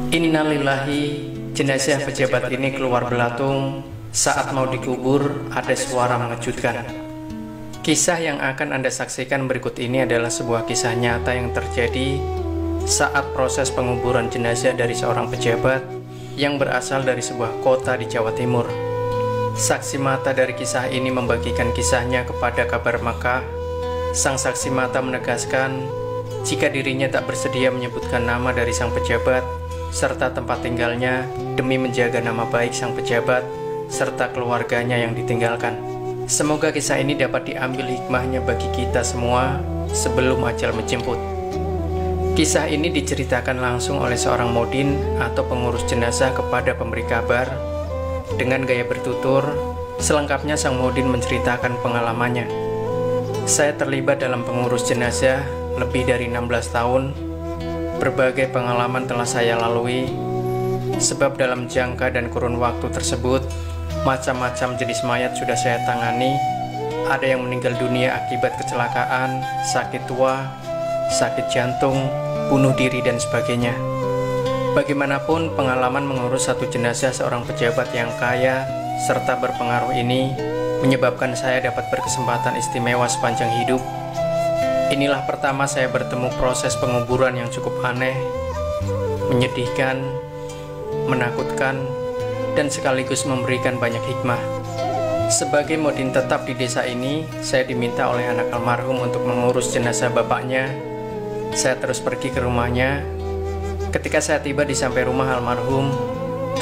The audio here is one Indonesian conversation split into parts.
Innalillahi, jenazah pejabat ini keluar belatung. Saat mau dikubur, ada suara mengejutkan. Kisah yang akan Anda saksikan berikut ini adalah sebuah kisah nyata yang terjadi saat proses penguburan jenazah dari seorang pejabat yang berasal dari sebuah kota di Jawa Timur. Saksi mata dari kisah ini membagikan kisahnya kepada kabar Makkah. Sang saksi mata menegaskan jika dirinya tak bersedia menyebutkan nama dari sang pejabat serta tempat tinggalnya demi menjaga nama baik sang pejabat serta keluarganya yang ditinggalkan. Semoga kisah ini dapat diambil hikmahnya bagi kita semua sebelum ajal menjemput. Kisah ini diceritakan langsung oleh seorang modin atau pengurus jenazah kepada pemberi kabar. Dengan gaya bertutur, selengkapnya sang modin menceritakan pengalamannya. Saya terlibat dalam pengurus jenazah lebih dari 16 tahun. Berbagai pengalaman telah saya lalui, sebab dalam jangka dan kurun waktu tersebut, macam-macam jenis mayat sudah saya tangani. Ada yang meninggal dunia akibat kecelakaan, sakit tua, sakit jantung, bunuh diri, dan sebagainya. Bagaimanapun, pengalaman mengurus satu jenazah seorang pejabat yang kaya serta berpengaruh ini menyebabkan saya dapat berkesempatan istimewa sepanjang hidup. Inilah pertama saya bertemu proses penguburan yang cukup aneh, menyedihkan, menakutkan, dan sekaligus memberikan banyak hikmah. Sebagai modin tetap di desa ini, saya diminta oleh anak almarhum untuk mengurus jenazah bapaknya. Saya terus pergi ke rumahnya. Ketika saya tiba di sampai rumah almarhum,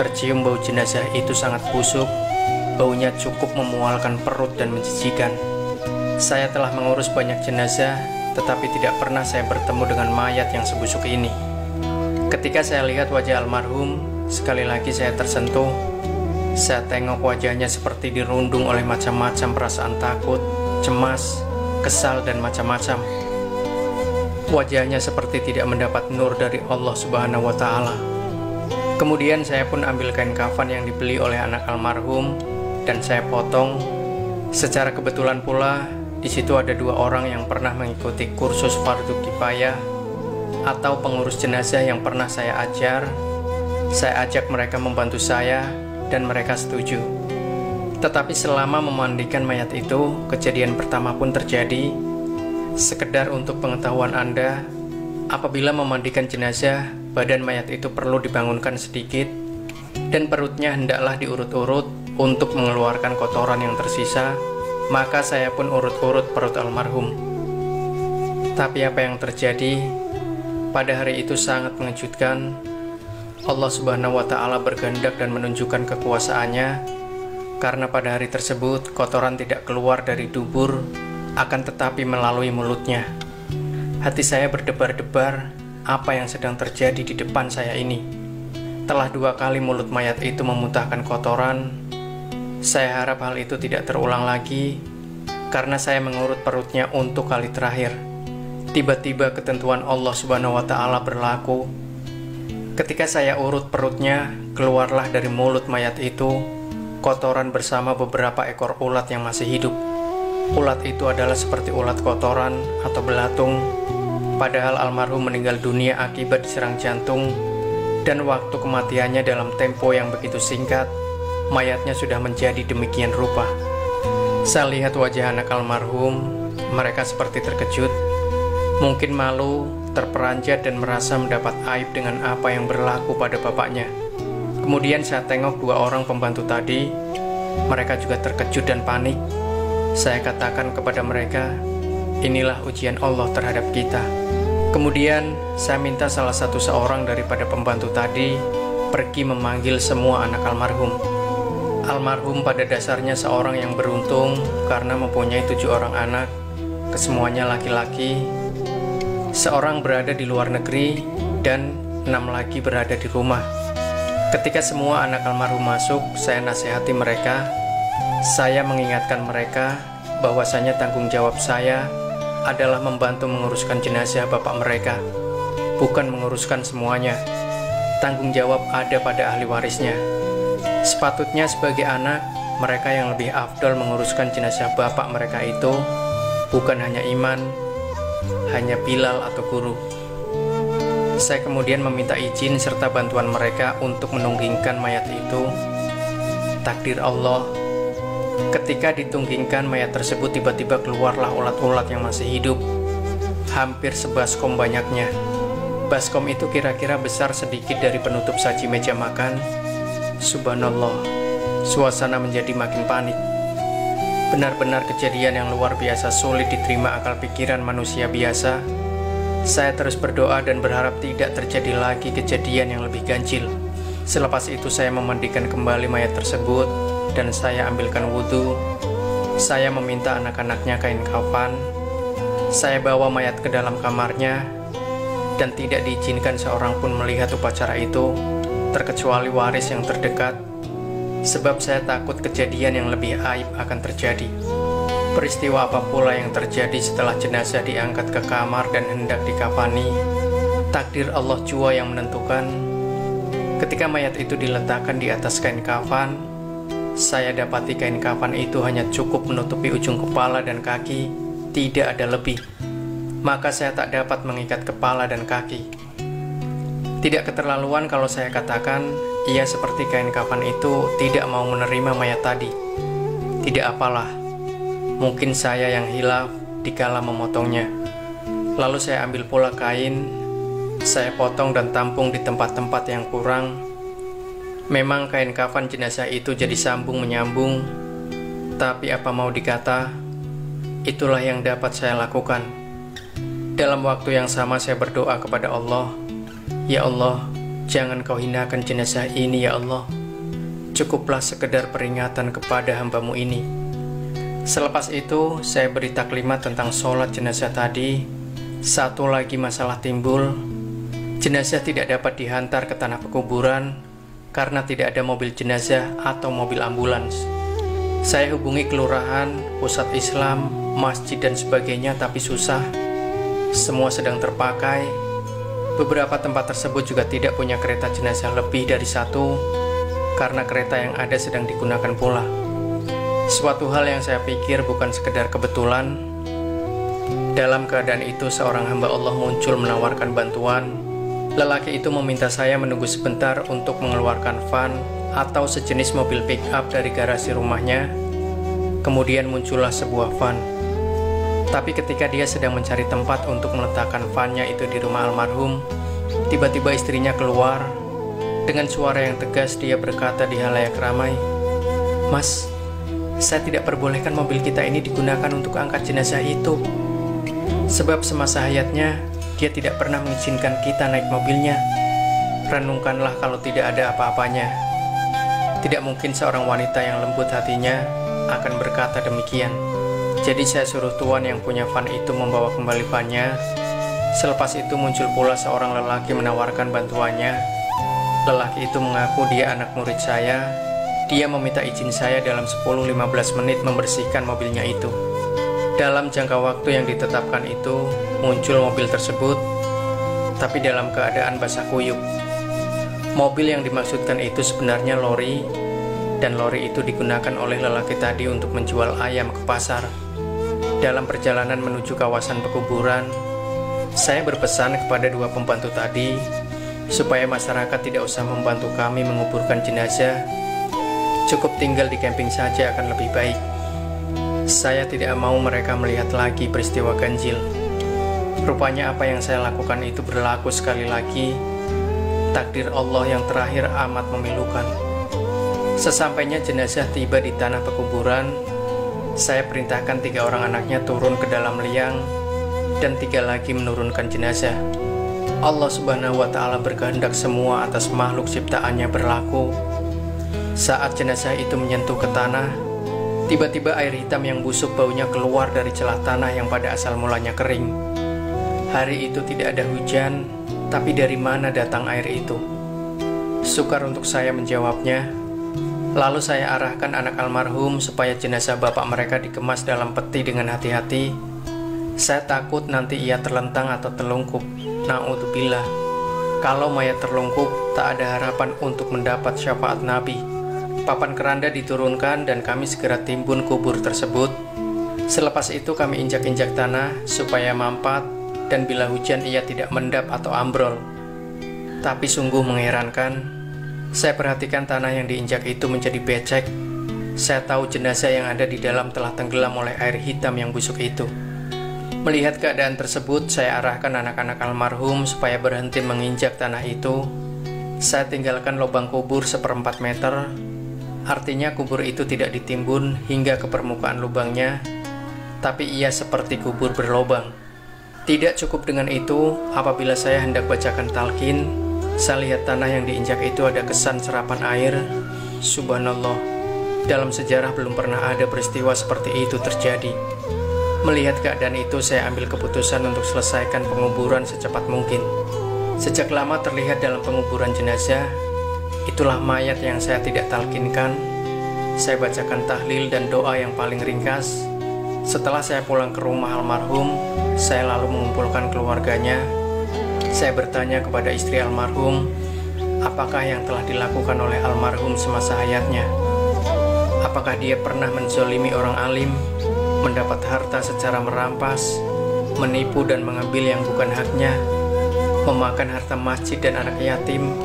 tercium bau jenazah itu sangat busuk. Baunya cukup memualkan perut dan menjijikan. Saya telah mengurus banyak jenazah, tetapi tidak pernah saya bertemu dengan mayat yang sebusuk ini. Ketika saya lihat wajah almarhum, sekali lagi saya tersentuh. Saya tengok wajahnya seperti dirundung oleh macam-macam perasaan takut, cemas, kesal, dan macam-macam. Wajahnya seperti tidak mendapat nur dari Allah Subhanahu wa Ta'ala. Kemudian saya pun ambil kain kafan yang dibeli oleh anak almarhum dan saya potong. Secara kebetulan pula, di situ ada dua orang yang pernah mengikuti kursus fardu kifayah atau pengurus jenazah yang pernah saya ajar. Saya ajak mereka membantu saya dan mereka setuju. Tetapi selama memandikan mayat itu, kejadian pertama pun terjadi. Sekedar untuk pengetahuan Anda, apabila memandikan jenazah, badan mayat itu perlu dibangunkan sedikit dan perutnya hendaklah diurut-urut untuk mengeluarkan kotoran yang tersisa. Maka saya pun urut-urut perut almarhum. Tapi apa yang terjadi? Pada hari itu sangat mengejutkan. Allah Subhanahu wa Ta'ala berkehendak dan menunjukkan kekuasaannya, karena pada hari tersebut kotoran tidak keluar dari dubur, akan tetapi melalui mulutnya. Hati saya berdebar-debar, apa yang sedang terjadi di depan saya ini. Telah 2 kali mulut mayat itu memuntahkan kotoran. Saya harap hal itu tidak terulang lagi, karena saya mengurut perutnya untuk kali terakhir. Tiba-tiba ketentuan Allah Subhanahu wa Ta'ala berlaku. Ketika saya urut perutnya, keluarlah dari mulut mayat itu kotoran bersama beberapa ekor ulat yang masih hidup. Ulat itu adalah seperti ulat kotoran atau belatung. Padahal almarhum meninggal dunia akibat diserang jantung, dan waktu kematiannya dalam tempo yang begitu singkat, mayatnya sudah menjadi demikian rupa. Saya lihat wajah anak almarhum, mereka seperti terkejut, mungkin malu, terperanjat, dan merasa mendapat aib dengan apa yang berlaku pada bapaknya. Kemudian saya tengok 2 orang pembantu tadi, mereka juga terkejut dan panik. Saya katakan kepada mereka, inilah ujian Allah terhadap kita. Kemudian saya minta salah satu seorang daripada pembantu tadi pergi memanggil semua anak almarhum. Almarhum pada dasarnya seorang yang beruntung karena mempunyai 7 orang anak, kesemuanya laki-laki. Seorang berada di luar negeri dan 6 lagi berada di rumah. Ketika semua anak almarhum masuk, saya nasihati mereka. Saya mengingatkan mereka bahwasanya tanggung jawab saya adalah membantu menguruskan jenazah bapak mereka, bukan menguruskan semuanya. Tanggung jawab ada pada ahli warisnya. Sepatutnya sebagai anak, mereka yang lebih afdal menguruskan jenazah bapak mereka itu, bukan hanya iman, hanya Bilal atau guru. Saya kemudian meminta izin serta bantuan mereka untuk menunggingkan mayat itu. Takdir Allah, ketika ditunggingkan mayat tersebut tiba-tiba keluarlah ulat-ulat yang masih hidup. Hampir sebaskom banyaknya. Baskom itu kira-kira besar sedikit dari penutup saji meja makan. Subhanallah, suasana menjadi makin panik. Benar-benar kejadian yang luar biasa sulit diterima akal pikiran manusia biasa. Saya terus berdoa dan berharap tidak terjadi lagi kejadian yang lebih ganjil. Selepas itu saya memandikan kembali mayat tersebut dan saya ambilkan wudhu. Saya meminta anak-anaknya kain kafan. Saya bawa mayat ke dalam kamarnya dan tidak diizinkan seorang pun melihat upacara itu, terkecuali waris yang terdekat, sebab saya takut kejadian yang lebih aib akan terjadi. Peristiwa apa pula yang terjadi setelah jenazah diangkat ke kamar dan hendak dikafani, takdir Allah jua yang menentukan. Ketika mayat itu diletakkan di atas kain kafan, saya dapati kain kafan itu hanya cukup menutupi ujung kepala dan kaki, tidak ada lebih. Maka saya tak dapat mengikat kepala dan kaki. Tidak keterlaluan kalau saya katakan, ia seperti kain kafan itu tidak mau menerima mayat tadi. Tidak apalah, mungkin saya yang hilaf dikala memotongnya. Lalu saya ambil pula kain, saya potong dan tampung di tempat-tempat yang kurang. Memang kain kafan jenazah itu jadi sambung menyambung, tapi apa mau dikata, itulah yang dapat saya lakukan. Dalam waktu yang sama saya berdoa kepada Allah, ya Allah, jangan kau hinakan jenazah ini ya Allah. Cukuplah sekedar peringatan kepada hamba-Mu ini. Selepas itu, saya beri taklimat tentang sholat jenazah tadi. Satu lagi masalah timbul. Jenazah tidak dapat dihantar ke tanah pekuburan karena tidak ada mobil jenazah atau mobil ambulans. Saya hubungi kelurahan, pusat Islam, masjid dan sebagainya, tapi susah. Semua sedang terpakai. Beberapa tempat tersebut juga tidak punya kereta jenazah lebih dari satu, karena kereta yang ada sedang digunakan pula. Suatu hal yang saya pikir bukan sekedar kebetulan. Dalam keadaan itu seorang hamba Allah muncul menawarkan bantuan. Lelaki itu meminta saya menunggu sebentar untuk mengeluarkan van atau sejenis mobil pick-up dari garasi rumahnya. Kemudian muncullah sebuah van. Tapi ketika dia sedang mencari tempat untuk meletakkan vannya itu di rumah almarhum, tiba-tiba istrinya keluar. Dengan suara yang tegas dia berkata di halayak ramai, "Mas, saya tidak perbolehkan mobil kita ini digunakan untuk angkat jenazah itu. Sebab semasa hayatnya, dia tidak pernah mengizinkan kita naik mobilnya. Renungkanlah kalau tidak ada apa-apanya." Tidak mungkin seorang wanita yang lembut hatinya akan berkata demikian. Jadi saya suruh tuan yang punya van itu membawa kembali vannya. Selepas itu muncul pula seorang lelaki menawarkan bantuannya. Lelaki itu mengaku dia anak murid saya. Dia meminta izin saya dalam 10-15 menit membersihkan mobilnya itu. Dalam jangka waktu yang ditetapkan itu, muncul mobil tersebut, tapi dalam keadaan basah kuyup. Mobil yang dimaksudkan itu sebenarnya lori, dan lori itu digunakan oleh lelaki tadi untuk menjual ayam ke pasar. Dalam perjalanan menuju kawasan pekuburan, saya berpesan kepada dua pembantu tadi supaya masyarakat tidak usah membantu kami menguburkan jenazah. Cukup tinggal di camping saja akan lebih baik. Saya tidak mau mereka melihat lagi peristiwa ganjil. Rupanya apa yang saya lakukan itu berlaku sekali lagi. Takdir Allah yang terakhir amat memilukan. Sesampainya jenazah tiba di tanah pekuburan, saya perintahkan 3 orang anaknya turun ke dalam liang dan 3 lagi menurunkan jenazah. Allah Subhanahu wa Ta'ala berkehendak semua atas makhluk ciptaannya berlaku. Saat jenazah itu menyentuh ke tanah, tiba-tiba air hitam yang busuk baunya keluar dari celah tanah yang pada asal mulanya kering. Hari itu tidak ada hujan, tapi dari mana datang air itu? Sukar untuk saya menjawabnya. Lalu saya arahkan anak almarhum supaya jenazah bapak mereka dikemas dalam peti dengan hati-hati. Saya takut nanti ia terlentang atau terlungkup. Na'udzubillah. Kalau mayat terlungkup, tak ada harapan untuk mendapat syafaat Nabi. Papan keranda diturunkan dan kami segera timbun kubur tersebut. Selepas itu kami injak-injak tanah supaya mampat, dan bila hujan ia tidak mendap atau ambrol. Tapi sungguh mengherankan, saya perhatikan tanah yang diinjak itu menjadi becek. Saya tahu jenazah yang ada di dalam telah tenggelam oleh air hitam yang busuk itu. Melihat keadaan tersebut, saya arahkan anak-anak almarhum supaya berhenti menginjak tanah itu. Saya tinggalkan lubang kubur 1/4 meter. Artinya kubur itu tidak ditimbun hingga ke permukaan lubangnya, tapi ia seperti kubur berlobang. Tidak cukup dengan itu, apabila saya hendak bacakan talqin, saya lihat tanah yang diinjak itu ada kesan serapan air. Subhanallah, dalam sejarah belum pernah ada peristiwa seperti itu terjadi. Melihat keadaan itu, saya ambil keputusan untuk selesaikan penguburan secepat mungkin. Sejak lama terlihat dalam penguburan jenazah, itulah mayat yang saya tidak talqinkan. Saya bacakan tahlil dan doa yang paling ringkas. Setelah saya pulang ke rumah almarhum, saya lalu mengumpulkan keluarganya. Saya bertanya kepada istri almarhum, apakah yang telah dilakukan oleh almarhum semasa hayatnya? Apakah dia pernah menzolimi orang alim, mendapat harta secara merampas, menipu dan mengambil yang bukan haknya, memakan harta masjid dan anak yatim,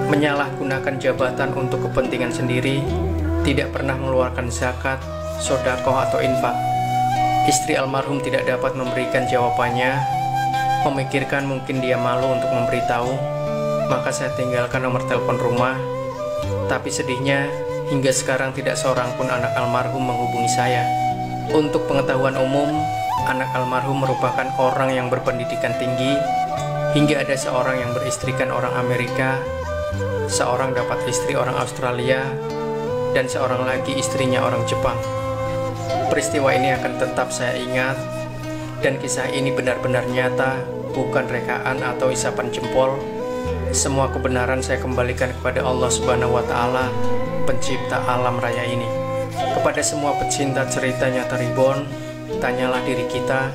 menyalahgunakan jabatan untuk kepentingan sendiri, tidak pernah mengeluarkan zakat, sedekah atau infak? Istri almarhum tidak dapat memberikan jawabannya. Memikirkan mungkin dia malu untuk memberitahu, maka saya tinggalkan nomor telepon rumah. Tapi sedihnya, hingga sekarang tidak seorang pun anak almarhum menghubungi saya. Untuk pengetahuan umum, anak almarhum merupakan orang yang berpendidikan tinggi, hingga ada seorang yang beristrikan orang Amerika, seorang dapat istri orang Australia, dan seorang lagi istrinya orang Jepang. Peristiwa ini akan tetap saya ingat, dan kisah ini benar-benar nyata, bukan rekaan atau isapan jempol. Semua kebenaran saya kembalikan kepada Allah Subhanahu wa Ta'ala, pencipta alam raya ini. Kepada semua pecinta cerita nyata Reborn, tanyalah diri kita,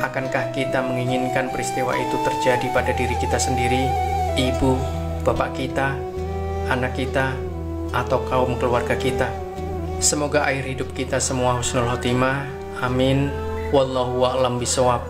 akankah kita menginginkan peristiwa itu terjadi pada diri kita sendiri, ibu, bapak kita, anak kita, atau kaum keluarga kita? Semoga akhir hidup kita semua husnul khotimah. Amin. Wallahu a'lam bishawab.